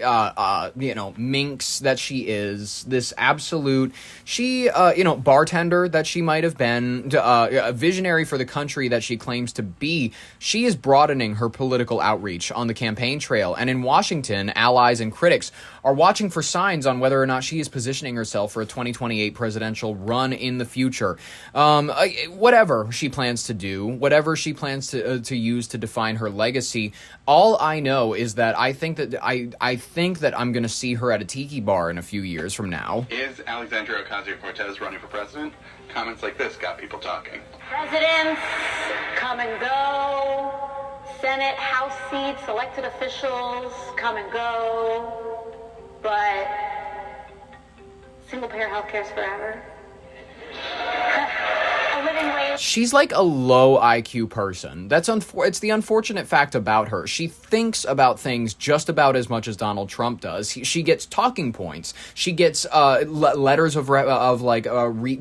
[SPEAKER 2] minx that she is, this absolute She, bartender that she might have been, a visionary for the country that she claims to be, she is broadening her political outreach on the campaign trail. And in Washington, allies and critics are watching for signs on whether or not she is positioning herself for a 2028 presidential run in the future. Whatever she plans to do, whatever she plans to use to define her legacy, all I know is that I think that I'm going to see her at a tiki bar in a few years from now.
[SPEAKER 19] Is Alexandria Ocasio-Cortez running for president? Comments like this got people talking.
[SPEAKER 18] Presidents come and go. Senate, House seats, elected officials come and go. But single-payer health care is forever. A living wage.
[SPEAKER 2] She's like a low IQ person. It's the unfortunate fact about her. She thinks about things just about as much as Donald Trump does. She gets talking points. She gets letters of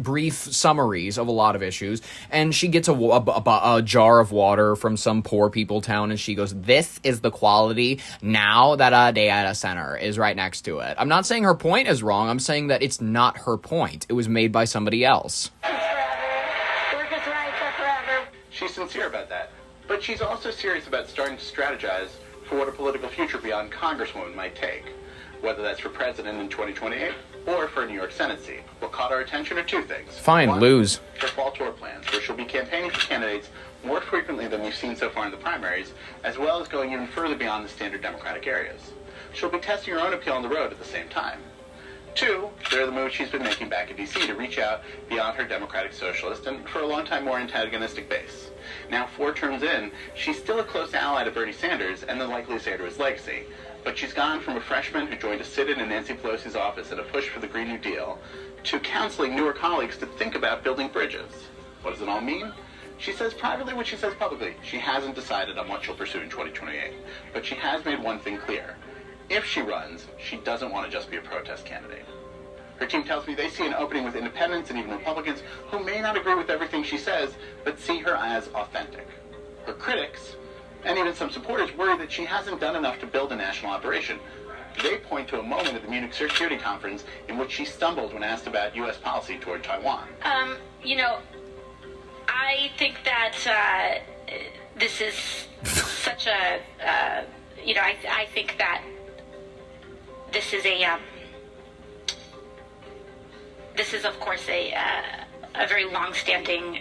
[SPEAKER 2] brief summaries of a lot of issues, and she gets a jar of water from some poor people town, and she goes, "This is the quality now that a data center is right next to it." I'm not saying her point is wrong. I'm saying that it's not her point. It was made by somebody else.
[SPEAKER 19] She's sincere about that. But she's also serious about starting to strategize for what a political future beyond Congresswoman might take, whether that's for president in 2028 or for a New York Senate seat. What caught our attention are two things.
[SPEAKER 2] Fine,
[SPEAKER 19] one,
[SPEAKER 2] lose.
[SPEAKER 19] Her fall tour plans, where she'll be campaigning for candidates more frequently than we've seen so far in the primaries, as well as going even further beyond the standard Democratic areas. She'll be testing her own appeal on the road at the same time. Two, there are the moves she's been making back in D.C. to reach out beyond her Democratic Socialist and, for a long time, more antagonistic base. Now, 4 terms in, she's still a close ally to Bernie Sanders and the likeliest heir to his legacy. But she's gone from a freshman who joined a sit-in in Nancy Pelosi's office in a push for the Green New Deal to counseling newer colleagues to think about building bridges. What does it all mean? She says privately what she says publicly. She hasn't decided on what she'll pursue in 2028. But she has made one thing clear. If she runs, she doesn't want to just be a protest candidate. Her team tells me they see an opening with independents and even Republicans who may not agree with everything she says, but see her as authentic. Her critics, and even some supporters, worry that she hasn't done enough to build a national operation. They point to a moment at the Munich Security Conference in which she stumbled when asked about U.S. policy toward Taiwan.
[SPEAKER 9] I think that this is such a, I think that this is of course a very long-standing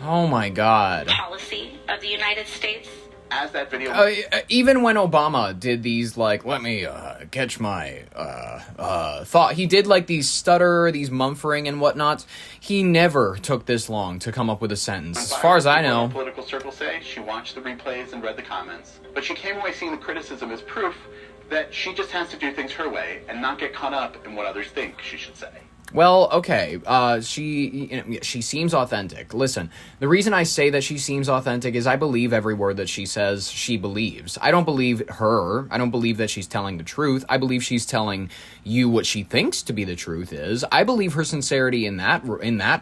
[SPEAKER 2] oh my God.
[SPEAKER 9] policy of the United States.
[SPEAKER 19] As that video,
[SPEAKER 2] even when Obama did these, let me catch my thought, he did these stutter, these mumfering and whatnot. He never took this long to come up with a sentence, as far as I know.
[SPEAKER 19] Political circles say she watched the replays and read the comments, but she came away seeing the criticism as proof that she just has to do things her way and not get caught up in what others think she should say.
[SPEAKER 2] Well, okay, she seems authentic. Listen, the reason I say that she seems authentic is I believe every word that she says she believes. I don't believe her. I don't believe that she's telling the truth. I believe she's telling you what she thinks to be the truth is. I believe her sincerity in that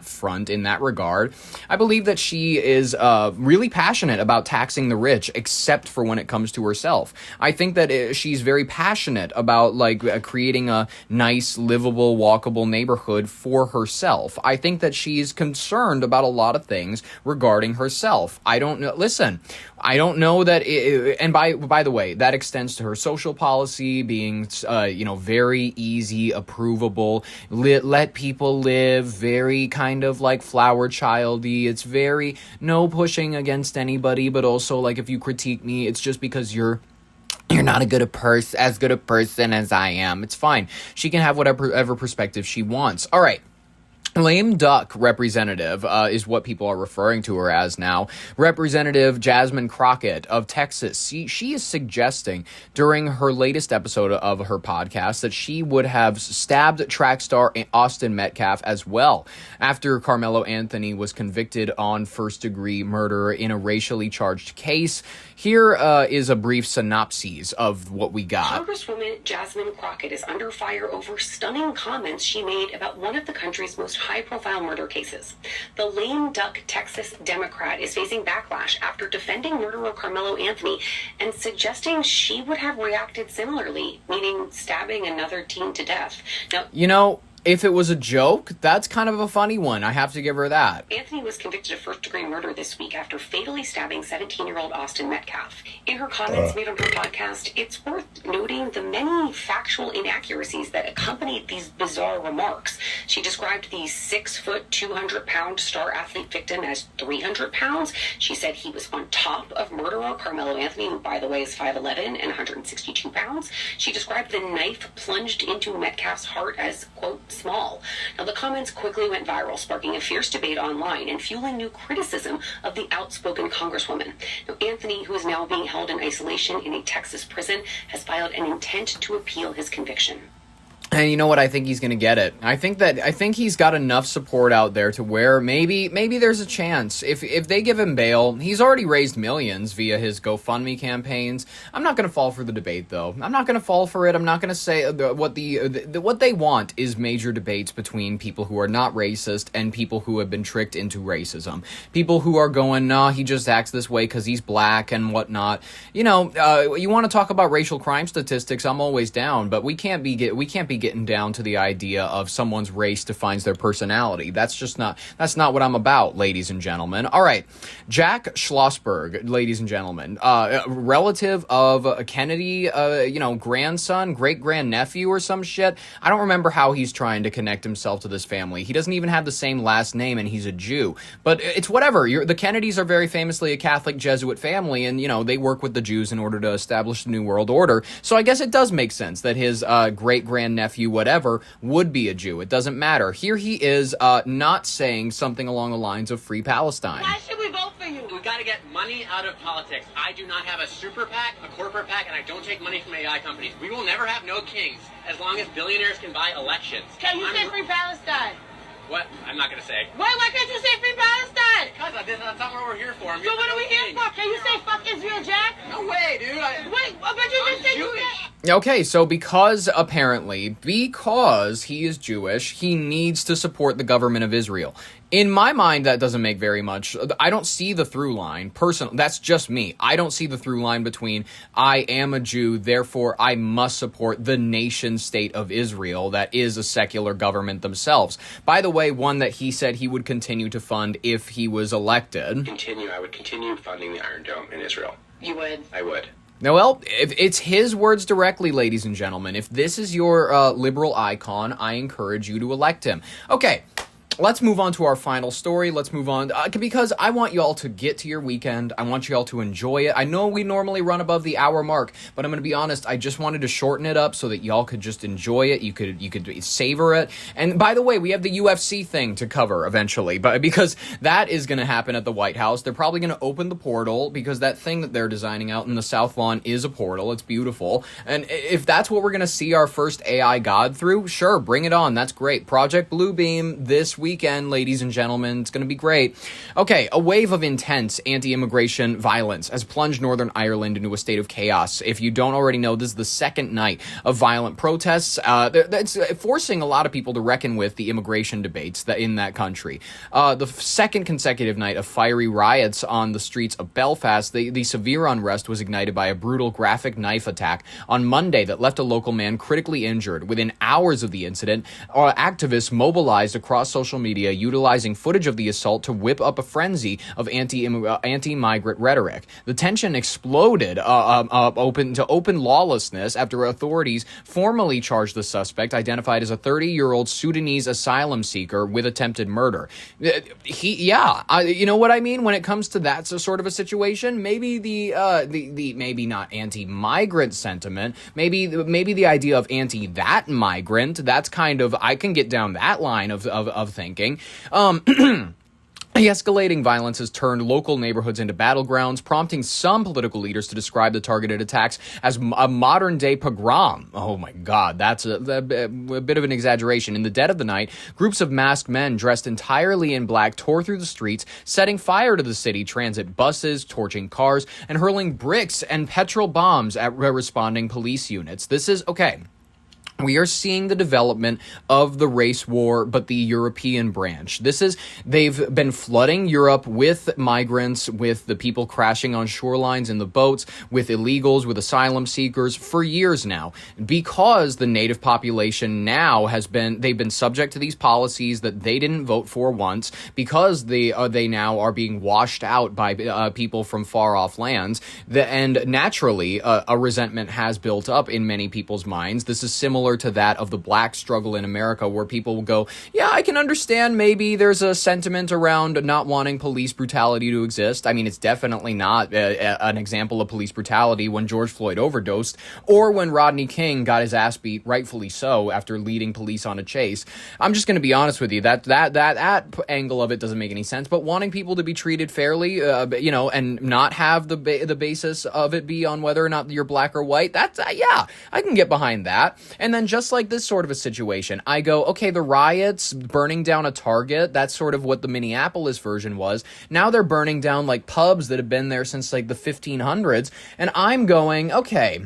[SPEAKER 2] front, in that regard. I believe that she is really passionate about taxing the rich, except for when it comes to herself. I think that she's very passionate about creating a nice, livable, walkable neighborhood for herself. I think that she's concerned about a lot of things regarding herself. I don't know. Listen, I don't know that. And by the way, that extends to her social policy being, very easy, approvable. Let people live. Very kind of flower childy. It's very no pushing against anybody, but also if you critique me, it's just because you're not as good a person as I am. It's fine. She can have whatever perspective she wants. All right. Lame duck representative is what people are referring to her as now. Representative Jasmine Crockett of Texas. She is suggesting during her latest episode of her podcast that she would have stabbed track star Austin Metcalf as well after Carmelo Anthony was convicted on first-degree murder in a racially charged case. Here is a brief synopsis of what we got.
[SPEAKER 20] Congresswoman Jasmine Crockett is under fire over stunning comments she made about one of the country's most high-profile murder cases. The lame duck Texas Democrat is facing backlash after defending murderer Carmelo Anthony and suggesting she would have reacted similarly, meaning stabbing another teen to death. Now,
[SPEAKER 2] If it was a joke, that's kind of a funny one. I have to give her that.
[SPEAKER 20] Anthony was convicted of first-degree murder this week after fatally stabbing 17-year-old Austin Metcalf. In her comments made on her podcast, it's worth noting the many factual inaccuracies that accompanied these bizarre remarks. She described the 6-foot, 200-pound star athlete victim as 300 pounds. She said he was on top of murderer Carmelo Anthony, who, by the way, is 5'11 and 162 pounds. She described the knife plunged into Metcalf's heart as, quote, small. Now, the comments quickly went viral, sparking a fierce debate online and fueling new criticism of the outspoken Congresswoman. Now, Anthony, who is now being held in isolation in a Texas prison, has filed an intent to appeal his conviction.
[SPEAKER 2] And you know what? I think he's going to get it. I think he's got enough support out there to where maybe there's a chance. If they give him bail, he's already raised millions via his GoFundMe campaigns. I'm not going to fall for the debate, though. I'm not going to fall for it. I'm not going to say what they want is major debates between people who are not racist and people who have been tricked into racism. People who are going, nah, he just acts this way because he's black and whatnot. You know, you want to talk about racial crime statistics? I'm always down, but we can't be getting down to the idea of someone's race defines their personality. That's not what I'm about, ladies and gentlemen. All right, Jack Schlossberg, ladies and gentlemen, relative of Kennedy, grandson, great-grandnephew or some shit. I don't remember how he's trying to connect himself to this family. He doesn't even have the same last name, and he's a Jew. But it's whatever. The Kennedys are very famously a Catholic Jesuit family, and, they work with the Jews in order to establish the New World Order. So I guess it does make sense that his great-grandnephew, whatever, would be a Jew. It doesn't matter. Here he is not saying something along the lines of Free Palestine.
[SPEAKER 21] Why should we vote for you? We gotta get money out of politics. I do not have a super PAC, a corporate PAC, and I don't take money from AI companies. We will never have no kings as long as billionaires can buy elections. Can you say Free Palestine? What? I'm not gonna say. Why can't you say Free Palestine? Because that's not what we're here for. So what are we here for? Can you say fuck Israel, Jack? No way, dude. Wait, but you just said Jewish.
[SPEAKER 2] Okay, so because he is Jewish, he needs to support the government of Israel. In my mind, that doesn't make very much. I don't see the through line. Personally, that's just me. I don't see the through line between I am a Jew, therefore I must support the nation state of Israel that is a secular government themselves. By the way, one that he said he would continue to fund if he was elected.
[SPEAKER 22] I would continue funding the Iron Dome in Israel.
[SPEAKER 20] You would?
[SPEAKER 22] I would.
[SPEAKER 2] Now, well, if it's his words directly, ladies and gentlemen. If this is your liberal icon, I encourage you to elect him. Okay. Let's move on to our final story. Let's move on because I want y'all to get to your weekend. I want y'all to enjoy it. I know we normally run above the hour mark, but I'm going to be honest. I just wanted to shorten it up so that y'all could just enjoy it. You could savor it. And by the way, we have the UFC thing to cover eventually, but because that is going to happen at the White House. They're probably going to open the portal because that thing that they're designing out in the South Lawn is a portal. It's beautiful. And if that's what we're going to see our first AI god through, sure, bring it on. That's great. Project Bluebeam this weekend, ladies and gentlemen. It's going to be great. Okay, a wave of intense anti-immigration violence has plunged Northern Ireland into a state of chaos. If you don't already know, this is the second night of violent protests. That's forcing a lot of people to reckon with the immigration debates in that country. The second consecutive night of fiery riots on the streets of Belfast. The severe unrest was ignited by a brutal graphic knife attack on Monday that left a local man critically injured. Within hours of the incident, activists mobilized across social media, utilizing footage of the assault to whip up a frenzy of anti-migrant rhetoric. The tension exploded open lawlessness after authorities formally charged the suspect, identified as a 30-year-old Sudanese asylum seeker, with attempted murder. You know what I mean when it comes to that sort of a situation. Maybe the maybe not anti-migrant sentiment. Maybe the idea of anti-that migrant. That's kind of, I can get down that line of thinking. The escalating violence has turned local neighborhoods into battlegrounds, prompting some political leaders to describe the targeted attacks as a modern-day pogrom. Oh my God, that's a bit of an exaggeration. In the dead of the night, groups of masked men dressed entirely in black tore through the streets, setting fire to the city transit buses, torching cars, and hurling bricks and petrol bombs at responding police units. This is, okay, We are seeing the development of the race war, but the European branch. They've been flooding Europe with migrants, with the people crashing on shorelines in the boats, with illegals, with asylum seekers for years now, because the native population now they've been subject to these policies that they didn't vote for once, because they now are being washed out by people from far off lands. And naturally, a resentment has built up in many people's minds. This is similar to that of the black struggle in America, where people will go, yeah, I can understand maybe there's a sentiment around not wanting police brutality to exist. I mean, it's definitely not an example of police brutality when George Floyd overdosed, or when Rodney King got his ass beat, rightfully so, after leading police on a chase. I'm just going to be honest with you, that angle of it doesn't make any sense, but wanting people to be treated fairly, and not have the basis of it be on whether or not you're black or white, that's, yeah, I can get behind that. And then just like this sort of a situation, I go, okay, the riots, burning down a Target, that's sort of what the Minneapolis version was. Now they're burning down like pubs that have been there since like the 1500s. And I'm going, okay,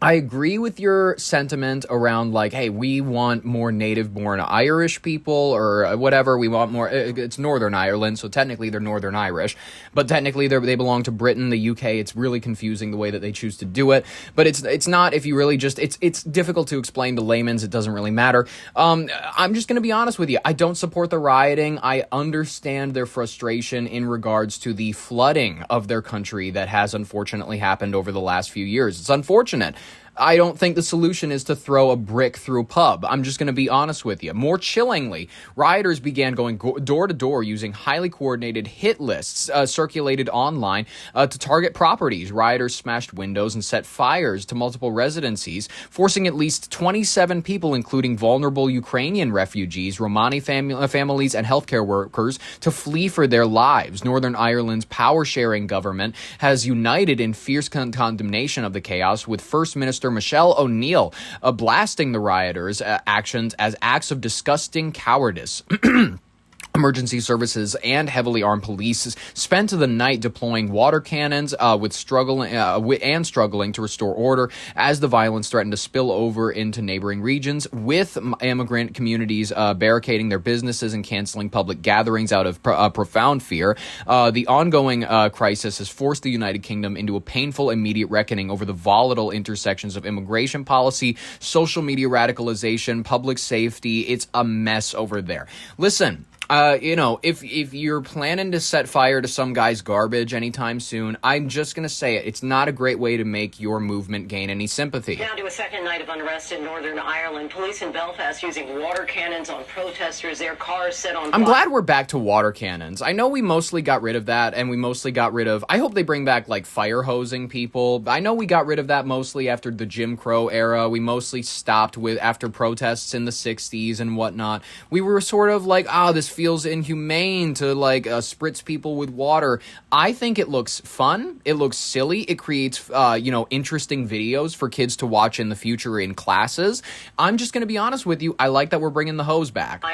[SPEAKER 2] I agree with your sentiment around like, hey, we want more native-born Irish people or whatever. We want more. It's Northern Ireland, so technically they're Northern Irish, but technically they belong to Britain, the UK. It's really confusing the way that they choose to do it, but it's not. If you really just, it's difficult to explain to layman's. It doesn't really matter. I'm just gonna be honest with you. I don't support the rioting. I understand their frustration in regards to the flooding of their country that has unfortunately happened over the last few years. It's unfortunate. I don't think the solution is to throw a brick through a pub. I'm just going to be honest with you. More chillingly, rioters began going door to door using highly coordinated hit lists circulated online to target properties. Rioters smashed windows and set fires to multiple residencies, forcing at least 27 people, including vulnerable Ukrainian refugees, Romani families, and healthcare workers, to flee for their lives. Northern Ireland's power-sharing government has united in fierce condemnation of the chaos, with First Minister Michelle O'Neill blasting the rioters' actions as acts of disgusting cowardice. Emergency services and heavily armed police spent the night deploying water cannons struggling to restore order as the violence threatened to spill over into neighboring regions, with immigrant communities barricading their businesses and canceling public gatherings out of profound fear. The ongoing crisis has forced the United Kingdom into a painful immediate reckoning over the volatile intersections of immigration policy, social media radicalization, public safety. It's a mess over there. Listen, if you're planning to set fire to some guy's garbage anytime soon, I'm just going to say it. It's not a great way to make your movement gain any sympathy.
[SPEAKER 11] Now to a second night of unrest in Northern Ireland. Police in Belfast using water cannons on protesters. Their cars set on fire.
[SPEAKER 2] I'm glad we're back to water cannons. I know we mostly got rid of that, and we mostly got rid of... I hope they bring back, like, fire hosing people. I know we got rid of that mostly after the Jim Crow era. We mostly stopped after protests in the 60s and whatnot. We were sort of like, this feels inhumane to spritz people with water. I think it looks fun. It looks silly. It creates interesting videos for kids to watch in the future in classes. I'm just going to be honest with you. I like that we're bringing the hose back.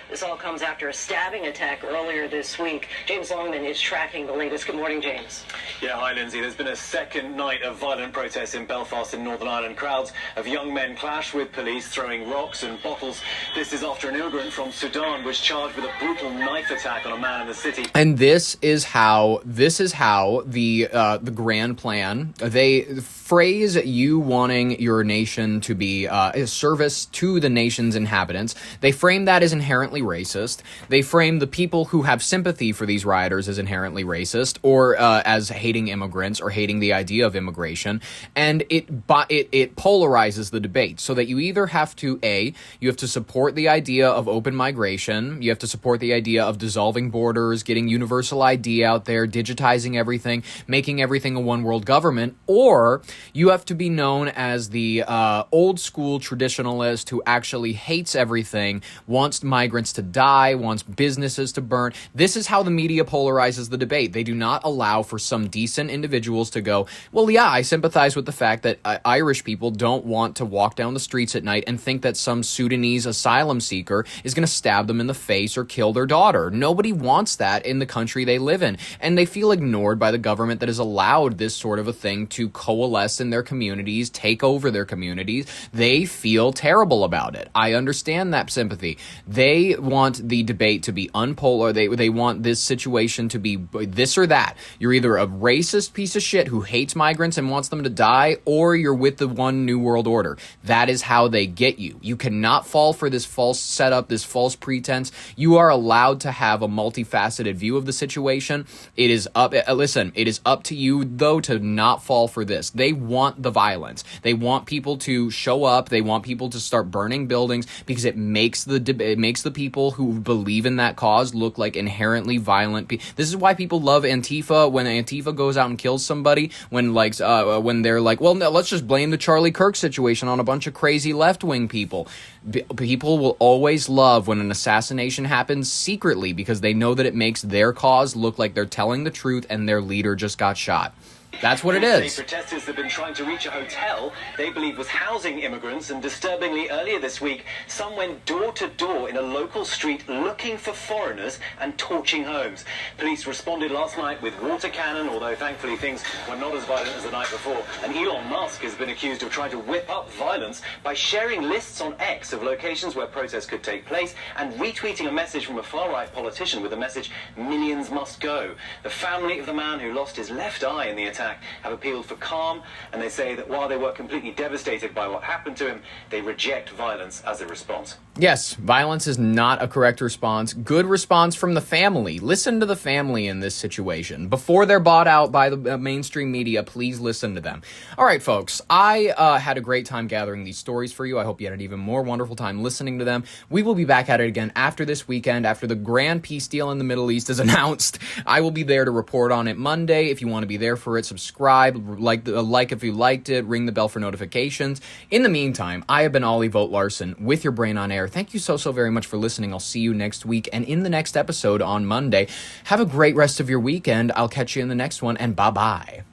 [SPEAKER 11] This all comes after a stabbing attack earlier this week. James Longman is tracking the latest. Good morning, James.
[SPEAKER 1] Yeah, hi, Lindsay. There's been a second night of violent protests in Belfast in Northern Ireland. Crowds of young men clashed with police, throwing rocks and bottles. This is after an immigrant from Sudan was charged with a brutal knife attack on a man in the city.
[SPEAKER 2] And this is how the grand plan, they phrase you wanting your nation to be a service to the nation's inhabitants. They frame that as inherently racist. They frame the people who have sympathy for these rioters as inherently racist, or as hating immigrants or hating the idea of immigration. And it polarizes the debate, so that you either have to you have to support the idea of open migration, you have to support the idea of dissolving borders, getting universal ID out there, digitizing everything, making everything a one world government, or you have to be known as the old school traditionalist who actually hates everything, wants migrants to die, wants businesses to burn. This is how the media polarizes the debate. They do not allow for some decent individuals to go, well, yeah, I sympathize with the fact that Irish people don't want to walk down the streets at night and think that some Sudanese asylum seeker is going to stab them in the face or kill kill their daughter. Nobody wants that in the country they live in. And they feel ignored by the government that has allowed this sort of a thing to coalesce in their communities, take over their communities. They feel terrible about it. I understand that sympathy. They want the debate to be unpolar. They want this situation to be this or that. You're either a racist piece of shit who hates migrants and wants them to die, or you're with the one new world order. That is how they get you. You cannot fall for this false setup, this false pretense. You are allowed to have a multifaceted view of the situation. It is up, listen, it is up to you, though, to not fall for this. They want the violence. They want people to show up. They want people to start burning buildings because it makes the people who believe in that cause look like inherently violent. This is why people love Antifa. When Antifa goes out and kills somebody, when they're like, well, no, let's just blame the Charlie Kirk situation on a bunch of crazy left-wing people. People will always love when an assassination happens secretly because they know that it makes their cause look like they're telling the truth and their leader just got shot. That's what it is.
[SPEAKER 1] Protesters have been trying to reach a hotel they believe was housing immigrants, and disturbingly earlier this week, some went door to door in a local street looking for foreigners and torching homes. Police responded last night with water cannon, although thankfully things were not as violent as the night before. And Elon Musk has been accused of trying to whip up violence by sharing lists on X of locations where protests could take place and retweeting a message from a far-right politician with the message, "Millions must go." The family of the man who lost his left eye in the attack have appealed for calm, and they say that while they were completely devastated by what happened to him, they reject violence as a response.
[SPEAKER 2] Yes, violence is not a correct response. Good response from the family. Listen to the family in this situation. Before they're bought out by the mainstream media, please listen to them. All right, folks, I had a great time gathering these stories for you. I hope you had an even more wonderful time listening to them. We will be back at it again after this weekend, after the grand peace deal in the Middle East is announced. I will be there to report on it Monday. If you want to be there for it, subscribe, like if you liked it, ring the bell for notifications. In the meantime, I have been Ollie Vogt Larson with your brain on air. Thank you so very much for listening. I'll see you next week and in the next episode on Monday. Have a great rest of your weekend. I'll catch you in the next one, and bye-bye.